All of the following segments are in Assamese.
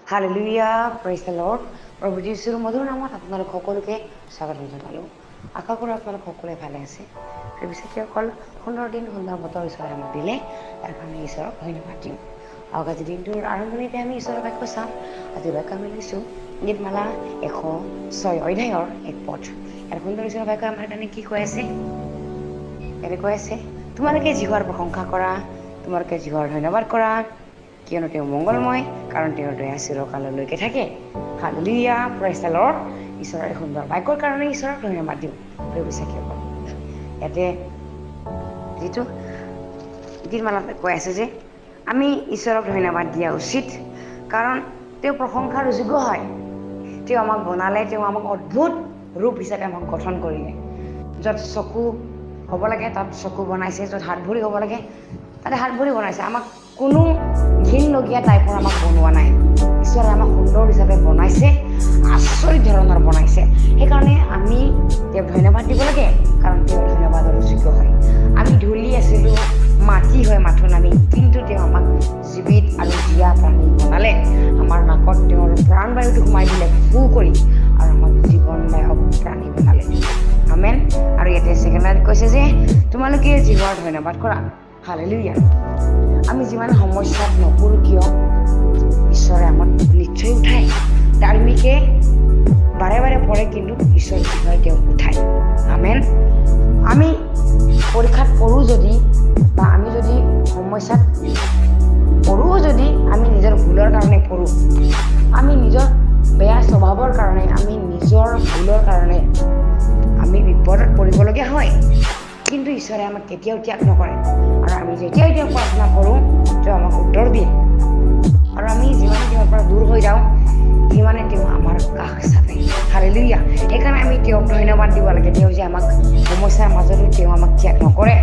Hallelujah, praise the lord. প্ৰভু যীশুৰ মধুৰ নামত আপোনালোক সকলোকে স্বাগতম জনালোঁ। আশা কৰোঁ আপোনালোক সকলোৱে ভালে আছে। প্ৰিয়সকল, সুন্দৰ দিন সুন্দৰ বতৰ ঈশ্বৰে আমাক দিলে, তাৰ কাৰণে ঈশ্বৰক ধন্যবাদ দিওঁ। আৰু আজি দিনটোৰ আৰম্ভণিতে আমি ঈশ্বৰৰ বাক্য চাম। আজি বাক্য আমি লৈছোঁ গীতমালা 106 অধ্যায়ৰ 1 পদ। ইয়াৰ সুন্দৰ ঈশ্বৰৰ বাক্য আমাৰ কাৰণে কি কৈ আছে? ইয়াতে কৈ আছে, তোমালোকে জিহুৱাৰ প্ৰশংসা কৰা, তোমালোকে জিহুৱাৰ ধন্যবাদ কৰা, কিয়নো তেওঁ মংগলময়, কাৰণ তেওঁৰ দয়া চিৰকাললৈকে থাকে। Hallelujah, praise the lord. ঈশ্বৰৰ সুন্দৰ বাক্যৰ কাৰণে ঈশ্বৰক ধন্যবাদ দিওঁ। ইয়াতে যিটো গীতমালাত কৈ আছে যে আমি ঈশ্বৰক ধন্যবাদ দিয়া উচিত, কাৰণ তেওঁ প্ৰশংসাৰ যোগ্য হয়। তেওঁ আমাক বনালে, তেওঁ আমাক অদ্ভুত ৰূপ হিচাপে আমাক গঠন কৰিলে। য'ত চকু হ'ব লাগে তাত চকু বনাইছে, য'ত হাত ভৰি হ'ব লাগে তাতে হাত ভৰি বনাইছে। আমাক কোনো ঘিনলগীয়া টাইপৰ আমাক বনোৱা নাই। ঈশ্বৰে আমাক সুন্দৰ হিচাপে বনাইছে, আচৰিত ধৰণৰ বনাইছে। সেইকাৰণে আমি তেওঁক ধন্যবাদ দিব লাগে, কাৰণ তেওঁ ধন্যবাদৰ যোগ্য হয়। আমি ধূলি আছিলোঁ, মাটি হৈ মাথোন আমি, কিন্তু তেওঁ আমাক জীৱিত আৰু জীয়া প্ৰাণী বনালে। আমাৰ নাকত তেওঁৰ প্ৰাণবায়ুটো সোমাই দিলে ফু কৰি, আৰু আমাক জীৱনদায়ক প্ৰাণী বনালে। আমেন। আৰু ইয়াতে ছেকেণ্ডত কৈছে যে তোমালোকে জিহুৱাৰ ধন্যবাদ কৰা। হালেলুয়া। আমি যিমান সমস্যাত নপৰোঁ কিয়, ঈশ্বৰে আমাক নিশ্চয় উঠায়। ধাৰ্মিকে বাৰে বাৰে পৰে, কিন্তু ঈশ্বৰ কি হয়, তেওঁক উঠায়। আমেন। আমি পৰীক্ষাত পঢ়োঁ যদি, বা আমি যদি সমস্যাত পঢ়োঁ যদি, আমি নিজৰ ভুলৰ কাৰণে পঢ়োঁ, আমি নিজৰ বেয়া স্বভাৱৰ কাৰণে, আমি নিজৰ ভুলৰ কাৰণে আমি বিপদত পৰিবলগীয়া হয়। কিন্তু ঈশ্বৰে আমাক কেতিয়াও ত্যাগ নকৰে, আৰু আমি যেতিয়াই তেওঁক প্ৰাৰ্থনা কৰোঁ তেওঁ আমাক উত্তৰ দিয়ে। আৰু আমি যিমানে তেওঁৰ পৰা দূৰ হৈ যাওঁ সিমানে তেওঁ আমাৰ কাষ চাপে। হালেলুয়া। সেইকাৰণে আমি তেওঁক ধন্যবাদ দিব লাগে। তেওঁ যে আমাক সমস্যাৰ মাজতো তেওঁ আমাক ত্যাগ নকৰে।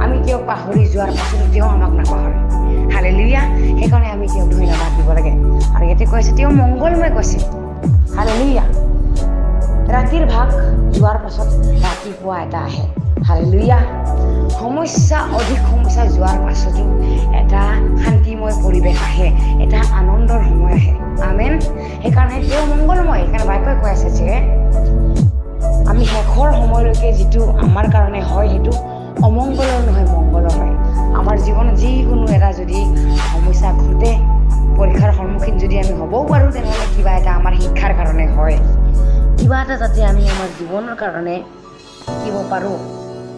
আমি তেওঁক পাহৰি যোৱাৰ পাছতো তেওঁ আমাক নাপাহৰে। হালেলুয়া। সেইকাৰণে আমি তেওঁক ধন্যবাদ দিব লাগে। আৰু ইয়াতে কৈছে তেওঁ মংগলময় কৈছে। হালেলুয়া। ৰাতিৰ ভাগ যোৱাৰ পাছত ৰাতিপুৱা এটা আহে। হালেলুয়া। অধিক সমস্যা যোৱাৰ পাছতো এটা শান্তিময় পৰিৱেশ আহে, এটা আনন্দৰ সময় আহে। আমেন। সেইকাৰণে তেওঁ মংগলময়। সেইকাৰণে বাক্যই কৈ আছে যে আমি শেষৰ সময়লৈকে যিটো আমাৰ কাৰণে হয় সেইটো অমংগলৰ নহয়, মংগলৰ হয়। আমাৰ জীৱনত যিকোনো এটা যদি সমস্যা ঘটে, পৰীক্ষাৰ সন্মুখীন যদি আমি হ'বও পাৰোঁ, তেনেহ'লে কিবা এটা আমাৰ শিক্ষাৰ কাৰণে হয়। কিবা এটা যাতে আমি আমাৰ জীৱনৰ কাৰণে শিকিব পাৰোঁ,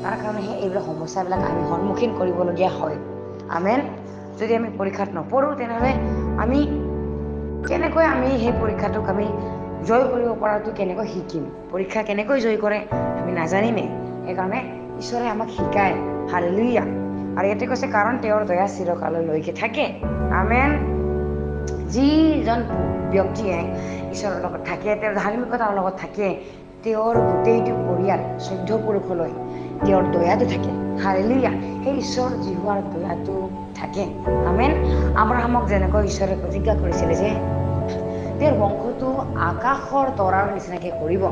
তাৰ কাৰণেহে এইবিলাক সমস্যাবিলাক আমি সন্মুখীন কৰিবলগীয়া হয়। আমেন। যদি আমি পৰীক্ষাত নপৰোঁ, তেনেহ'লে আমি কেনেকৈ সেই পৰীক্ষাটোক আমি জয় কৰিব পৰাটো কেনেকৈ শিকিম? পৰীক্ষা কেনেকৈ জয় কৰে আমি নাজানিমেই। সেইকাৰণে ঈশ্বৰে আমাক শিকায়। হালেলুয়া। আৰু ইয়াতে কৈছে কাৰণ তেওঁৰ দয়া চিৰকাললৈকে থাকে। আমেন। যিজন ব্যক্তিয়ে ঈশ্বৰৰ লগত থাকে, তেওঁৰ ধাৰ্মিকতাৰ লগত থাকে, তেওঁৰ গোটেইটো পৰিয়াল 14 পুৰুষলৈ তেওঁৰ দয়াটো থাকে। হালেলুয়া। সেই ঈশ্বৰ জিহুৱাৰ দয়াটো থাকে। আমেন। আব্ৰাহামক যেনেকৈ ঈশ্বৰে প্ৰতিজ্ঞা কৰিছিলে যে তেওঁৰ বংশটো আকাশৰ তৰাৰ নিচিনাকৈ কৰিব,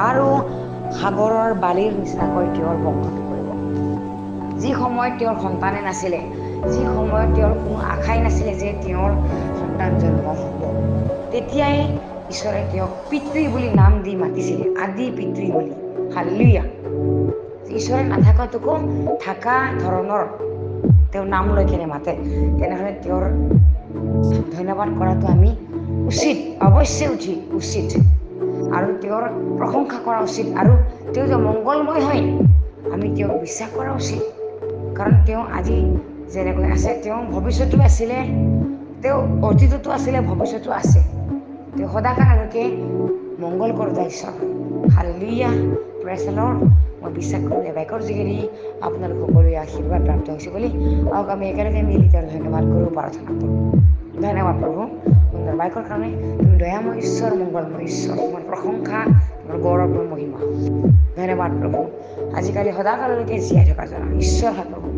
আৰু সাগৰৰ বালিৰ নিচিনাকৈ তেওঁৰ বংশটো কৰিব। যি সময়ত তেওঁৰ সন্তানে নাছিলে, যি সময়ত তেওঁৰ কোনো আশাই নাছিলে যে তেওঁৰ সন্তান জন্ম হ'ব, তেতিয়াই ঈশ্বৰে তেওঁক পিতৃ বুলি নাম দি মাতিছিলে, আদি পিতৃ বুলি। হালেলুয়া। ঈশ্বৰে নাথাকাটোকো থকা ধৰণৰ তেওঁ নাম লৈ কেনে মাতে, তেনেহ'লে তেওঁৰ ধন্যবাদ কৰাটো আমি উচিত, অৱশ্যে উচিত। আৰু তেওঁৰ প্ৰশংসা কৰা উচিত। আৰু তেওঁ যে মংগলময় হয়, আমি তেওঁক বিশ্বাস কৰা উচিত। কাৰণ তেওঁ আজি যেনেকৈ আছে, তেওঁ ভৱিষ্যতো আছিলে, তেওঁ অতীততো আছিলে, ভৱিষ্যতো আছে। তেওঁ সদাকাললৈকে মংগল কৰোঁতা ঈশ্বৰ। Hallelujah, praise the lord. মই বিশ্বাস কৰোঁ এই বাক্যৰ যোগেদি আপোনালোক সকলোৱে আশীৰ্বাদ প্ৰাপ্ত হৈছে বুলি। আৰু আমি একেলগে মিলি তেওঁৰ ধন্যবাদ কৰোঁ, প্ৰাৰ্থনা কৰোঁ। ধন্যবাদ প্ৰভু সুন্দৰ বাক্যৰ কাৰণে। তুমি দয়াময় ঈশ্বৰ, মংগলময় ঈশ্বৰ। তোমাৰ প্ৰশংসা, তোমাৰ গৌৰৱময় মহিমা। ধন্যবাদ প্ৰভু। আজিকালি সদাকাললৈকে জীয়াই থকা জনা ঈশ্বৰ হয় প্ৰভু।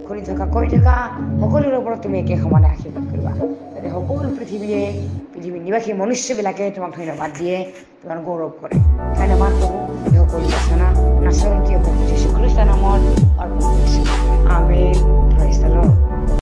কৰি থকা কৈ থকা সকলোৰে ওপৰত তুমি একে সমানে আশীৰ্বাদ কৰিবা, যাতে সকলো পৃথিৱীৰ নিবাসী মনুষ্যবিলাকে তোমাক ধন্যবাদ দিয়ে, তোমাৰ গৌৰৱ কৰে। ধন্যবাদ প্ৰভু। সকলো বাচনা নাচৰতীয় প্ৰভু যীশু খ্ৰীষ্টৰ নামত অৰ্পণ কৰিছোঁ। আমেন। Praise the lord.